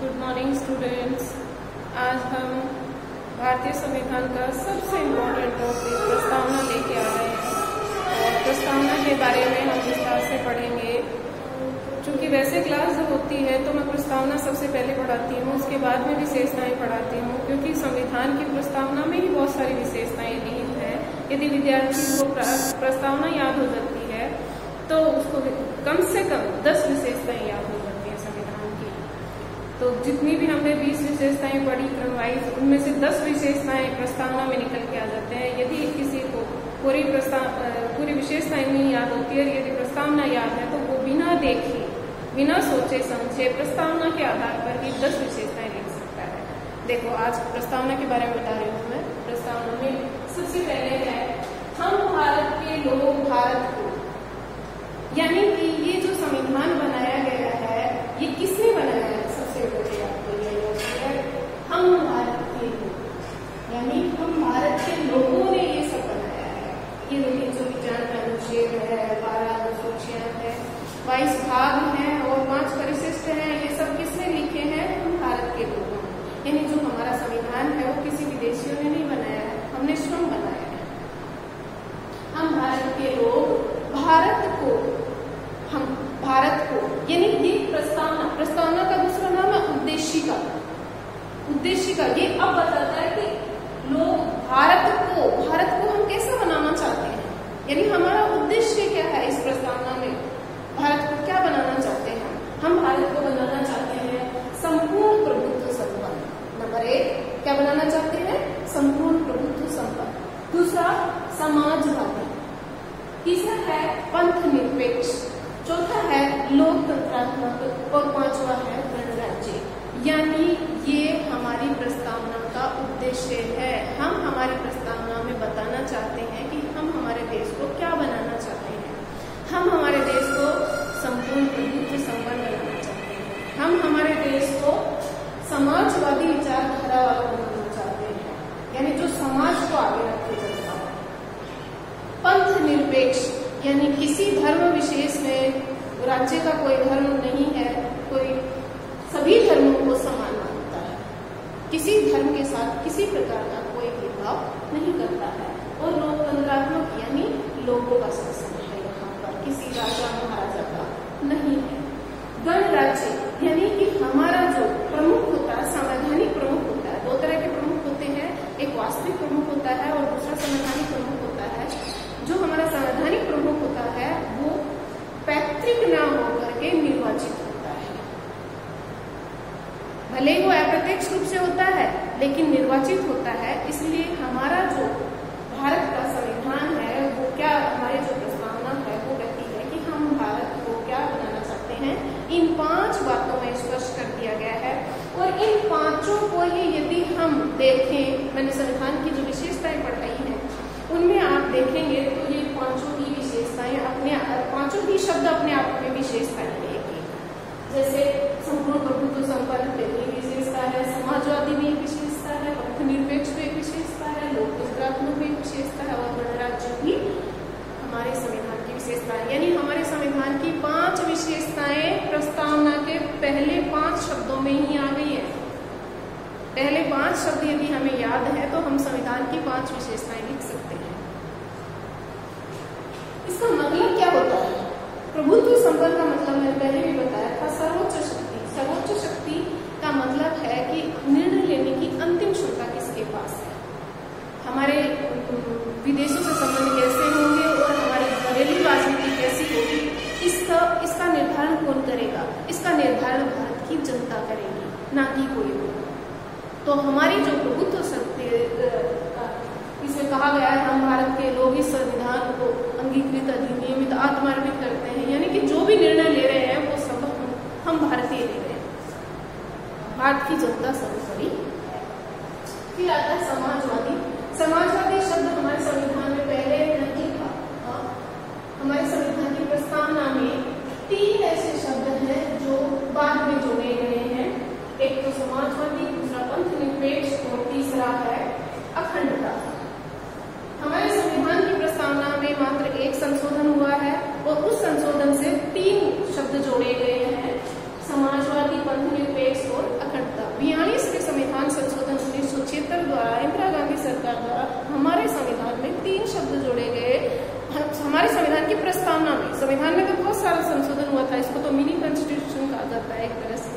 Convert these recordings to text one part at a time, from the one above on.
Good morning students. आज हम भारतीय संविधान का सबसे इम्पोर्टेंट टॉपिक प्रस्तावना लेके आ रहे हैं और प्रस्तावना के बारे में हम विस्तार से पढ़ेंगे। चूँकि वैसे क्लास जो होती है तो मैं प्रस्तावना सबसे पहले पढ़ाती हूँ, उसके बाद में विशेषताएं पढ़ाती हूँ, क्योंकि संविधान की प्रस्तावना में ही बहुत सारी विशेषताएं निहित हैं। यदि विद्यार्थी को प्रस्तावना याद हो जाती है तो उसको कम से कम 10 विशेषताएं याद हो जाती है संविधान की। तो जितनी भी हमने 20 विशेषताएं पढ़ी क्रमवाइज, उनमें से 10 विशेषताएं प्रस्तावना में निकल के आ जाते हैं। यदि किसी को पूरी विशेषताएं नहीं याद होती है, यदि प्रस्तावना याद है तो वो बिना देखे बिना सोचे समझे प्रस्तावना के आधार पर ही 10 विशेषताएं लिख सकता है। देखो, आज प्रस्तावना के बारे में बता रही हूँ मैं। प्रस्तावना में सबसे पहले है हम भारत के लोग भारत को, यानी कि ये जो संविधान बनाया गया है ये किसने बनाया है? सबसे पहले आपको ये हम भारत के लोग, यानी हम भारत के लोगों ने ये सब बनाया है। ये देखिए, जो विज्ञान का अनुच्छेद है, 12 अनुसूचियां है, 22 भाग हैं और 5 परिशिष्ट हैं। ये सब किसने लिखे हैं? हम भारत के लोगों ने। यानी जो हमारा संविधान है वो किसी विदेशियों ने नहीं बनाया है, हमने स्वयं बनाया है। हम भारत के लोग भारत को, हम भारत को, यानी ये प्रस्तावना का दूसरा नाम है उद्देशिका। उद्देशिका ये अब बताता है कि लोग भारत को हम कैसा बनाना चाहते हैं, यानी हमारा उद्देश्य क्या है इस प्रस्तावना में। भारत को क्या बनाना चाहते हैं? हम भारत को बनाना चाहते हैं संपूर्ण प्रभुत्व संपन्न। नंबर 1 क्या बनाना चाहते हैं? संपूर्ण प्रभुत्व संपन्न। दूसरा समाजवादी। तीसरा है पंथ निरपेक्ष। चौथा है लोकतंत्रात्मक और 5वां है गणराज्य। यानी ये हमारी प्रस्तावना का उद्देश्य है। हम हमारी प्रस्तावना में बताना चाहते हैं कि हम हमारे देश को क्या बनाना चाहते हैं। हम हमारे देश को संपूर्ण प्रभुत्व संपन्न बनाना चाहते हैं। हम हमारे देश को समाजवादी विचारधारा वाला बनाना चाहते हैं, यानी जो समाज को आगे रखे चलता है। पंथ निरपेक्ष, यानी किसी धर्म विशेष में, राज्य का कोई धर्म नहीं है, कोई सभी धर्मों को समान मानता है, किसी धर्म के साथ किसी प्रकार का कोई भेदभाव नहीं करता है। और लोकतंत्रात्मक, यानी लोगों का शासन है, यहाँ पर किसी राजा महाराजा का नहीं है। गणराज्य, यानी कि हमारा जो प्रमुख होता है, संवैधानिक प्रमुख होता है। 2 तरह के प्रमुख होते हैं, एक वास्तविक प्रमुख होता है और दूसरा संवैधानिक प्रमुख होता है। जो हमारा संवैधानिक प्रमुख होता है वो पैतृक न होकर के निर्वाचित होता है। भले वो अप्रत्यक्ष रूप से होता है लेकिन निर्वाचित होता है। इसलिए हमारा जो भारत का संविधान है वो क्या, हमारे जो प्रस्तावना है वो कहती है कि हम भारत को क्या बनाना चाहते हैं। इन 5 बातों में स्पष्ट कर दिया गया है। और इन 5 को ही यदि हम देखें, मैंने संविधान की जो विशेषताएं पढ़ाई हैं उनमें आप देखेंगे तो ये 5 ही विशेषताएं अपने 5 ही शब्द अपने आप में विशेषताएं लेंगे। जैसे संपूर्ण प्रभुत्व संपन्न पहली विशेषता है, समाजवादी भी एक विशेषता है, पंथ निरपेक्ष भी एक विशेषता है, लोकतंत्रात्मक भी एक विशेषता है और गणराज्य भी हमारे संविधान की विशेषता है। यानी हमारे संविधान की 5 विशेषताएं प्रस्तावना के पहले 5 शब्दों में ही आ गई है। पहले 5 शब्द यदि हमें याद है तो हम संविधान की 5 विशेषताएं लिख सकते हैं। इसका मतलब क्या होता है? प्रभुत्व संपन्न का मतलब मैंने पहले भी बताया था, सर्वोच्च शक्ति। सर्वोच्च शक्ति का मतलब है कि निर्णय लेने की अंतिम क्षमता किसके पास है। हमारे विदेशों से संबंध कैसे होंगे और हमारी घरेलू राजनीति कैसी होगी, इसका निर्धारण कौन करेगा? इसका निर्धारण भारत की जनता करेगी, ना कि कोई और। तो हमारी जो प्रभुत्व शक्ति, इसमें कहा गया है हम भारत के लोग इस संविधान को अंगीकृत, अधिनियमित, आत्मार्पित करते हैं। यानी कि जो भी निर्णय ले रहे हैं वो सब हम भारतीय ले रहे हैं, भारत की जनता सर्वोपरि है। फिर आता है समाजवादी। समाजवादी शब्द हमारे संविधान में पहले नहीं था। हमारे संविधान की प्रस्तावना में 3 ऐसे शब्द हैं जो बाद में जोड़े गए हैं। एक तो समाजवादी, दूसरा पंथ निरपेक्ष और तीसरा है अखंडता। हमारे संविधान की प्रस्तावना में मात्र 1 संशोधन हुआ है और उस संशोधन से 3 शब्द जोड़े गए हैं, समाजवादी, पंथ निरपेक्ष और अखंडता। संविधान की प्रस्तावना में, संविधान में तो बहुत सारा संशोधन हुआ था, इसको तो मिनी कॉन्स्टिट्यूशन कहा जाता है एक तरह से,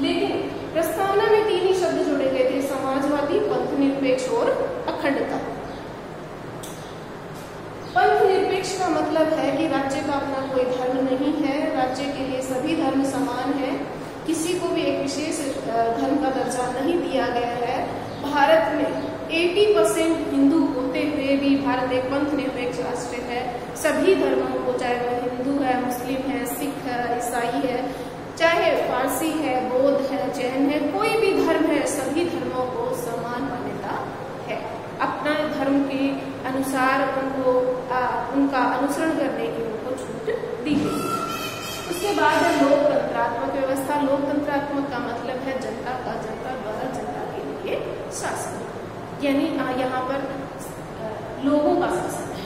लेकिन प्रस्तावना में 3 ही शब्द जोड़े गए थे, समाजवादी, पंथ निरपेक्ष और अखंडता। पंथ निरपेक्ष का मतलब है कि राज्य का अपना कोई धर्म नहीं है, राज्य के लिए सभी धर्म समान है, किसी को भी एक विशेष धर्म का दर्जा नहीं दिया गया है। भारत में 80% हिंदू होते हुए भी भारत एक पंथ निरपेक्ष राष्ट्र है। सभी धर्मों को, चाहे वह हिंदू है, मुस्लिम है, सिख है, ईसाई है, चाहे फारसी है, बौद्ध है, जैन है, कोई भी धर्म है, सभी धर्मों को समान मान्यता है। अपना धर्म के अनुसार उनको उनका अनुसरण करने की उनको छूट दी गई। उसके बाद है लोकतंत्रात्मक व्यवस्था। लोकतंत्रात्मक का मतलब है जनता का, जनता द्वारा जनता के लिए शासन, यानी यहाँ पर लोगों का शासन है।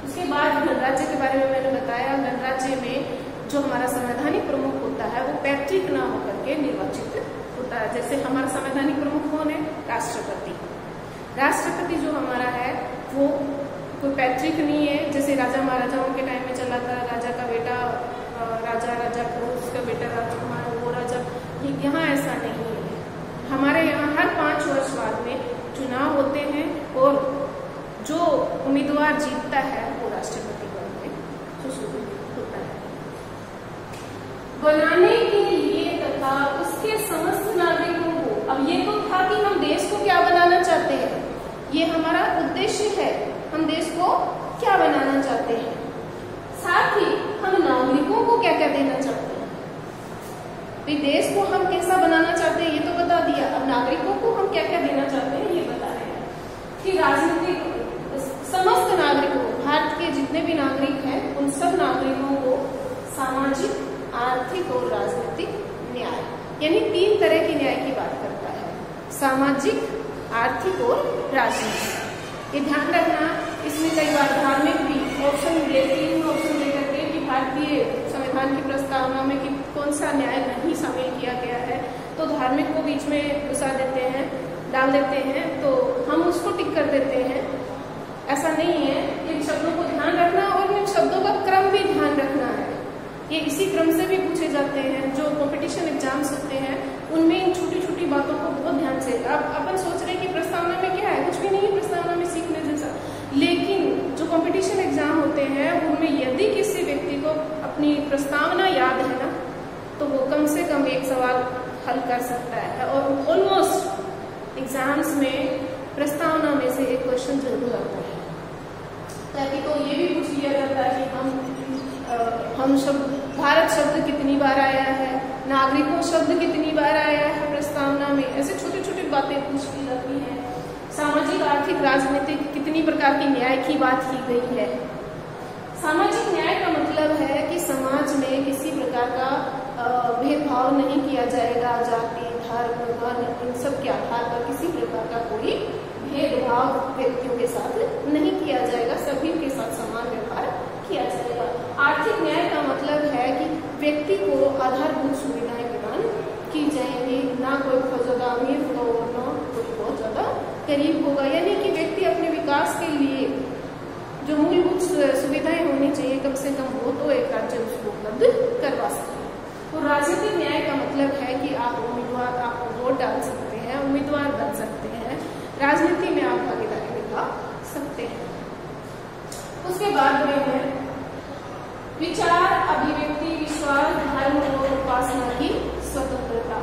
उसके बाद गणराज्य के बारे में मैंने बताया, गणराज्य में जो हमारा संवैधानिक प्रमुख होता है वो पैतृक ना होकर के निर्वाचित होता है। जैसे हमारा संवैधानिक प्रमुख कौन है? राष्ट्रपति। राष्ट्रपति जो हमारा है वो कोई पैतृक नहीं है, जैसे राजा महाराजाओं के टाइम में चला था, राजा का बेटा राजा उसका बेटा राजकुमार, वो राजा, यहाँ ऐसा नहीं है। हमारे यहाँ हर 5 वर्ष बाद में चुनाव होते हैं और जो उम्मीदवार जीतता है वो राष्ट्रपति पद में सुशोभित होता है। बनाने के लिए तथा उसके समस्त नागरिकों को, अब ये तो था कि हम देश को क्या बनाना चाहते हैं, ये हमारा उद्देश्य है, हम देश को क्या बनाना चाहते हैं, साथ ही हम नागरिकों को क्या क्या देना चाहते हैं। भाई देश को हम कैसा बनाना चाहते हैं ये तो बता दिया, अब नागरिकों को हम क्या क्या देना चाहते हैं ये बता रहे हैं कि राजनीतिक समस्त नागरिकों, भारत के जितने भी नागरिक हैं उन सब नागरिकों को सामाजिक, आर्थिक और राजनीतिक न्याय, यानी 3 तरह के न्याय की बात करता है, सामाजिक, आर्थिक और राजनीतिक। ये ध्यान रखना, इसमें कई बार धार्मिक भी ऑप्शन लेकर के कि भारतीय संविधान की प्रस्तावना में कि कौन सा न्याय नहीं शामिल किया गया है, तो धार्मिक को बीच में घुसा देते हैं, डाल देते हैं, तो हम उसको टिक कर देते हैं। ऐसा नहीं है, इन शब्दों को ध्यान रखना और इन शब्दों का क्रम भी ध्यान रखना है। ये इसी क्रम से भी पूछे जाते हैं, जो कंपटीशन एग्जाम्स होते हैं उनमें इन छोटी छोटी बातों को बहुत ध्यान से, अब अपन सोच रहे हैं कि प्रस्तावना में क्या है, कुछ भी नहीं है प्रस्तावना में सीखने जैसा, लेकिन जो कंपटीशन एग्जाम होते हैं उनमें यदि किसी व्यक्ति को अपनी प्रस्तावना याद है ना, तो वो कम से कम एक सवाल हल कर सकता है, और ऑलमोस्ट एग्जाम्स में प्रस्तावना में से एक क्वेश्चन जरूर आता है। ताकि तो ये भी पूछ लिया जाता है कि हम शब्द, भारत शब्द कितनी बार आया है, नागरिकों शब्द कितनी बार आया है प्रस्तावना में, ऐसे छोटी छोटी बातें पूछ ली जाती हैं। सामाजिक, आर्थिक, राजनीतिक कितनी प्रकार की न्याय की बात की गई है। सामाजिक न्याय का मतलब है कि समाज में किसी प्रकार का भेदभाव नहीं किया जाएगा, जाति, धर्म, वर्ण, इन सब के आधार पर किसी प्रकार का कोई भेदभाव व्यक्तियों के साथ नहीं किया जाएगा, सभी के साथ समान व्यवहार किया जाएगा। आर्थिक न्याय का मतलब है कि व्यक्ति को आधारभूत सुविधाएं प्रदान की जाएंगी, ना कोई बहुत ज्यादा अमीर होगा और ना कोई बहुत ज्यादा गरीब होगा, यानी कि व्यक्ति अपने विकास के लिए जो मूलभूत सुविधाएं होनी चाहिए कम से कम वो तो एक राज्य उसको उपलब्ध करवा सकते हैं। तो राजनीतिक न्याय का मतलब है कि आप उम्मीदवार, आप वोट डाल सकते हैं, उम्मीदवार बन सकते हैं, राजनीति में आप भागीदारी निभा सकते हैं। उसके बाद में है विचार, अभिव्यक्ति, विश्वास, धर्म और उपासना की स्वतंत्रता।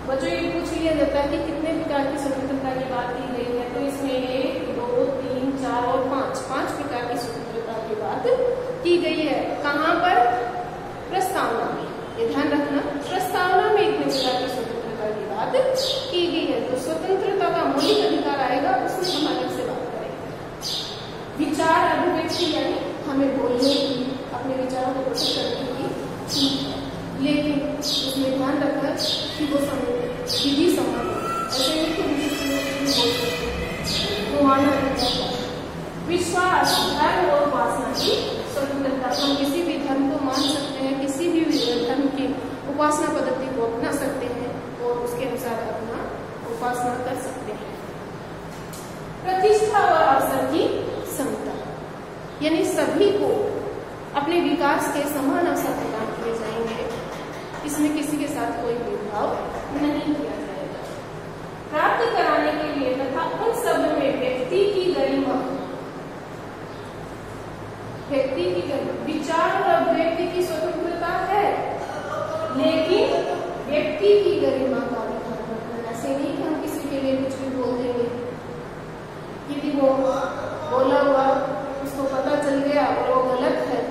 बच्चों ये पूछ लिया जाता है कि कितने प्रकार की स्वतंत्रता की बात की गई है, तो इसमें 1, 2, 3, 4 और 5 प्रकार की स्वतंत्रता की बात की गई है। कहाँ पर? प्रस्तावना में, ये ध्यान रखना, प्रस्तावना में इतने प्रकार की स्वतंत्रता की बात की गई है। तो स्वतंत्रता का मौलिक अधिकार आएगा, उसमें हम अलग से बात करेंगे। विचार, अभिव्यक्ति यानी हमें बोलने की, अपने विचारों को प्रकट करने की छूट है, लेकिन इसमें ध्यान रखना कि वो विधि सम्मत हो, ऐसे नहीं कि बोल सकते वो माना जाता है। विश्वास, धर्म और उपासना की स्वतंत्रता, हम किसी भी धर्म को मान सकते हैं, किसी भी धर्म की उपासना पद्धति को अपना सकते हैं और उसके अनुसार अपना उपासना कर सकते हैं। प्रतिष्ठा और अवसर की समता, यानी सभी को से समान अवसर प्रदान किए जाएंगे। इसमें किसी के साथ कोई भेदभाव नहीं किया जाएगा। प्राप्त कराने के लिए तथा उन सब में व्यक्ति की गरिमा, विचार और अभिव्यक्ति की स्वतंत्रता है, लेकिन व्यक्ति की गरिमा का भी ध्यान रखना। ऐसे नहीं कि हम किसी के लिए कुछ भी बोल देंगे, यदि वो बोला हुआ उसको पता चल गया और वो गलत है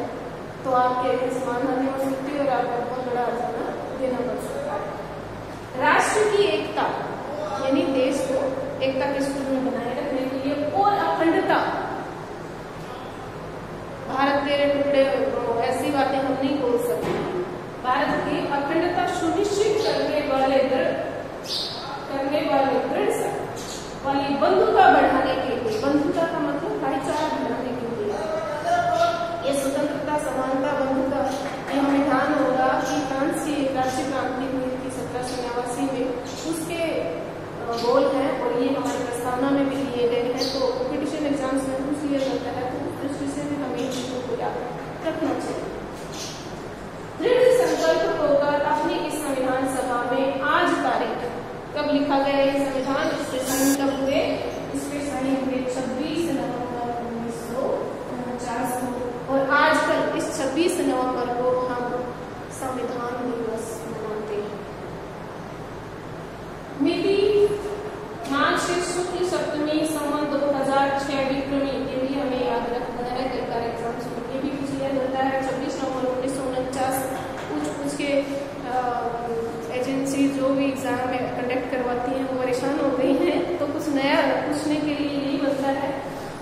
तो आपके सम्मान हानि हो सकती है और आपको बहुत बड़ा अर्जुना देना पड़ सकता है। राष्ट्र की एकता यानी देश को एकता के सूत्र में बनाए रखने के लिए और अखंडता, भारत तेरे टुकड़े ऐसी बातें हम नहीं बोल सकते। भारत की अखंडता सुनिश्चित करने वाले दृढ़ वाली बंधुता बढ़ाने के लिए, बंधुता का मतलब भाईचारा बढ़ाने के लिए, ये स्वतंत्रता, समानता, बंधुता, ये संविधान होगा कि फ्रांस की राज्य क्रांति हुई थी 1789 में, उसके गोल हैं और ये हमारे प्रस्तावना में भी लिए गए हैं। तो कॉम्पिटिशन एग्जाम्स में पूछ लिया जाता है, तो उस दृष्टि से भी हमें चीजों को याद रखना चाहिए। दृढ़ संकल्प होकर अपनी इस संविधान सभा में आज तारीख कब लिखा गया ये संविधान, इसके साइन कब हुए, इसके साइन हुए 26 नवंबर 1949 को, और आजकल इस 26 नवंबर को हम संविधान दिवस मनाते हैं। मिति मार्गशीर्ष शुक्ल सप्तमी संवत 2006 विक्रमी, ये भी हमें याद रखना है। कई बार एग्जाम्स में ये भी पूछ लिया जाता है। 26 नवंबर 1949 कुछ के एजेंसी जो भी एग्जाम कंडक्ट करवाती हैं वो परेशान हो गई हैं, तो कुछ नया पूछने के लिए यही बनता है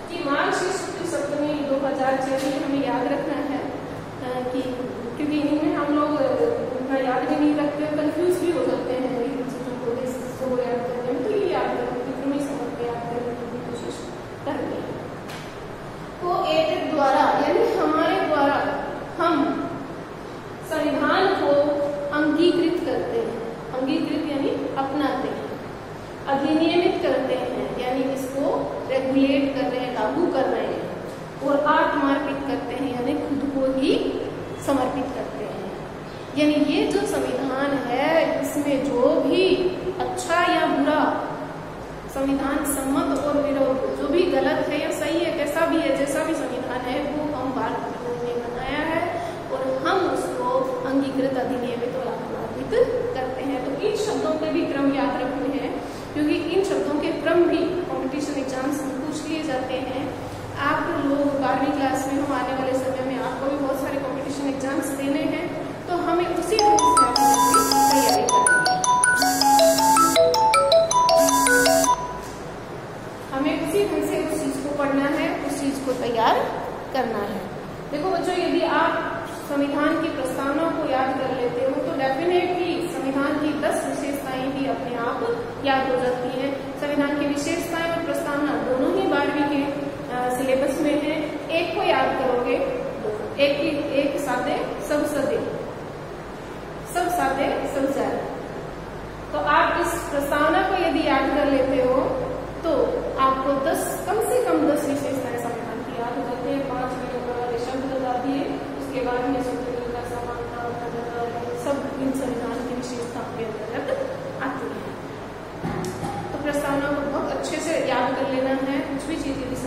कि मार्गशीर्ष शुक्ल सप्तमी 2006 हमें याद रखना है कि क्योंकि इनमें हम लोग उतना याद भी नहीं रखते, कंफ्यूज भी हो जाते हैं को याद करने में, तो ये याद करने विक्रमी संवत को याद करने की कोशिश करते हैं। तो एक द्वारा यानी हमारे द्वारा हम संविधान को अंगीकृत करते हैं, अंगीकृत यानी अपनाते हैं, अधिनियमित करते हैं यानी इसको रेगुलेट कर रहे हैं, लागू कर रहे हैं, और आत्मार्पित करते हैं यानी खुद को ही समर्पित करते हैं। यानी ये जो संविधान है इसमें जो भी अच्छा या बुरा, संविधान सम्मत और विरोध, जो भी गलत है या सही है, कैसा भी है, जैसा भी संविधान है वो हम भारत ने बनाया है और हम उसको अंगीकृत, अधिनियमित और आत्मार्पित करते हैं। तो इन शब्दों के भी क्रम याद रखने हैं, क्योंकि इन शब्दों के क्रम भी कॉम्पिटिशन एग्जाम्स में पूछ लिए जाते हैं। आप लोग 12वीं क्लास में हो, आने वाले समय में आपको भी बहुत सारे कॉम्पिटिशन एग्जाम्स देने हैं, तो हमें उसी ढंग से तैयारी करनी है, हमें उसी ढंग से उस चीज को पढ़ना है, उस चीज को तैयार करना है। देखो बच्चों, यदि आप संविधान की प्रस्तावना को याद कर लेते हो तो डेफिनेटली संविधान की 10 विशेषताएं भी अपने आप याद हो जाती हैं। संविधान की विशेषताएं और प्रस्तावना दोनों ही 12वीं के सिलेबस में है। एक को याद करोगे, एक साथे सब सदे, सब साथे सब जाए, तो आप इस प्रस्तावना को यदि याद कर लेते हो तो आपको 10 कम से कम 10 विशेषताएं संविधान की याद हो जाती है। 5 मिनट वाले शब्द बता दिए, उसके बाद में स्वतंत्रता, समानता, सब इन संविधान की विशेषताओं के अंतर्गत आती है। तो प्रस्तावना को बहुत अच्छे से याद कर लेना है। कुछ भी चीज यदि